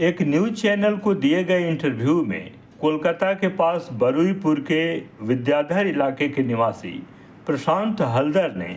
एक news channel को दिए गए इंटरव्यू में कोलकाता के पास बरुईपुर के विद्याधर इलाके के निवासी प्रशांत हलदर ने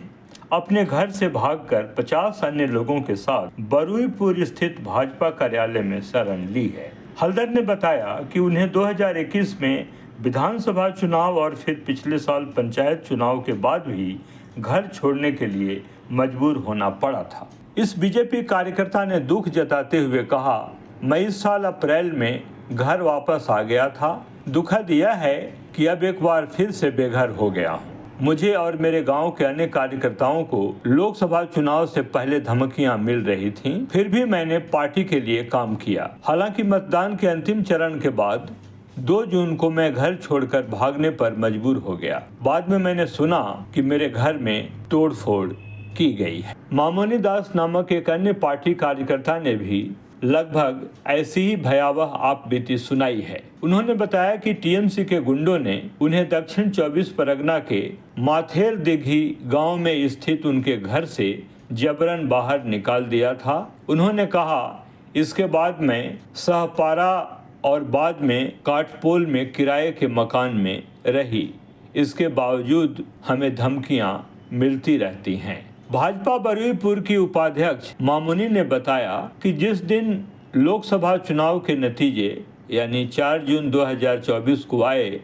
अपने घर से भागकर 50 अन्य लोगों के साथ बरुईपुर स्थित भाजपा कार्यालय में शरण ली है। हलदर ने बताया कि उन्हें 2021 में विधानसभा चुनाव और फिर पिछले साल पंचायत चुनाव के बाद भी घर छोड़ने के लिए मजबूर होना पड़ा था। इस बीजेपी कार्यकर्ता ने दुख जताते हुए कहा, मैं इस साल अप्रैल में घर वापस आ गया था। दुखद यह है कि अब एक बार फिर से बेघर हो गया हूँ। मुझे और मेरे गांव के अन्य कार्यकर्ताओं को लोकसभा चुनाव से पहले धमकियां मिल रही थीं, फिर भी मैंने पार्टी के लिए काम किया। हालांकि मतदान के अंतिम चरण के बाद 2 जून को मैं घर छोड़कर भागने पर मजबूर हो गया। बाद में मैंने सुना कि मेरे घर में तोड़फोड़ की गई है। मामोनी दास नामक एक अन्य पार्टी कार्यकर्ता ने भी लगभग ऐसी ही भयावह आपबीती सुनाई है। उन्होंने बताया कि टीएमसी के गुंडों ने उन्हें दक्षिण 24 परगना के माथेर दिघी गांव में स्थित उनके घर से जबरन बाहर निकाल दिया था। उन्होंने कहा, इसके बाद मैं सहपारा और बाद में काटपोल में किराए के मकान में रही। इसके बावजूद हमें धमकियां मिलती रहती हैं। भाजपा बरुईपुर की उपाध्यक्ष मामुनी ने बताया कि जिस दिन लोकसभा चुनाव के नतीजे यानी 4 जून 2024 को आए,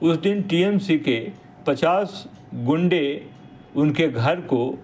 उस दिन टीएमसी के 50 गुंडे उनके घर को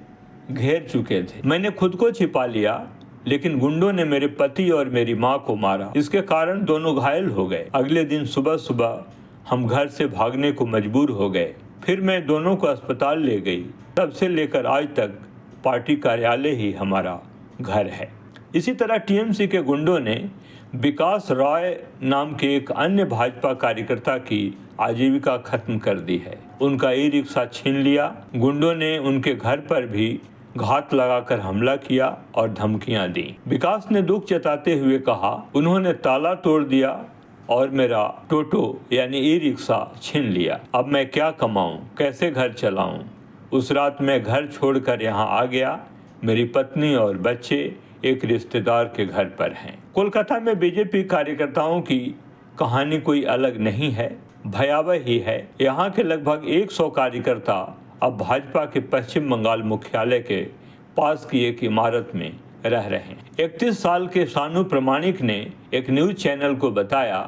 घेर चुके थे। मैंने खुद को छिपा लिया, लेकिन गुंडों ने मेरे पति और मेरी मां को मारा। इसके कारण दोनों घायल हो गए। अगले दिन सुबह सुबह हम घर से भागने को मजबूर हो गए। फिर मैं दोनों को अस्पताल ले गई। तब से लेकर आज तक पार्टी कार्यालय ही हमारा घर है। इसी तरह टीएमसी के गुंडों ने विकास रॉय नाम के एक अन्य भाजपा कार्यकर्ता की आजीविका खत्म कर दी है। उनका ई-रिक्शा छीन लिया। गुंडों ने उनके घर पर भी घात लगाकर हमला किया और धमकियां दी। विकास ने दुख जताते हुए कहा, उन्होंने ताला तोड़ दिया और मेरा टोटो यानी ई-रिक्शा छीन लिया। अब मैं क्या कमाऊं, कैसे घर चलाऊं। उस रात मैं घर छोड़कर यहाँ आ गया। मेरी पत्नी और बच्चे एक रिश्तेदार के घर पर हैं। कोलकाता में बीजेपी कार्यकर्ताओं की कहानी कोई अलग नहीं है, भयावह ही है। यहाँ के लगभग 100 कार्यकर्ता अब भाजपा के पश्चिम बंगाल मुख्यालय के पास की एक इमारत में रह रहे हैं। 31 साल के शानू प्रमाणिक ने एक न्यूज चैनल को बताया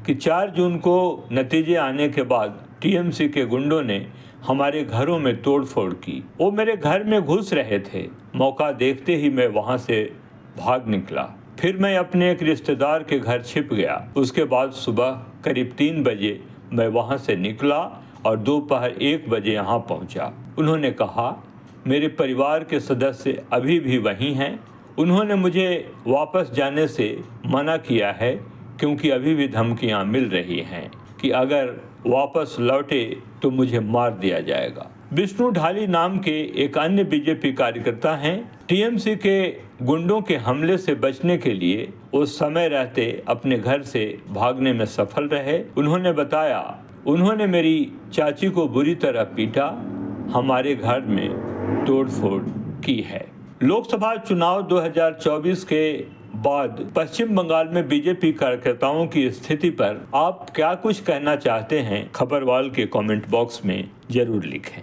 कि 4 जून को नतीजे आने के बाद टीएमसी के गुंडों ने हमारे घरों में तोड़फोड़ की। वो मेरे घर में घुस रहे थे। मौका देखते ही मैं वहां से भाग निकला। फिर मैं अपने एक रिश्तेदार के घर छिप गया। उसके बाद सुबह करीब 3 बजे मैं वहां से निकला और दोपहर 1 बजे यहाँ पहुंचा। उन्होंने कहा, मेरे परिवार के सदस्य अभी भी वहीं हैं। उन्होंने मुझे वापस जाने से मना किया है क्योंकि अभी भी धमकियां मिल रही हैं कि अगर वापस लौटे तो मुझे मार दिया जाएगा। विष्णु ढाली नाम के एक अन्य बीजेपी कार्यकर्ता हैं। टीएमसी के गुंडों के हमले से बचने के लिए वो समय रहते अपने घर से भागने में सफल रहे। उन्होंने बताया, उन्होंने मेरी चाची को बुरी तरह पीटा, हमारे घर में तोड़फोड़ की है। लोकसभा चुनाव 2024 के बाद पश्चिम बंगाल में बीजेपी कार्यकर्ताओं की स्थिति पर आप क्या कुछ कहना चाहते हैं, खबरवाल के कमेंट बॉक्स में जरूर लिखें।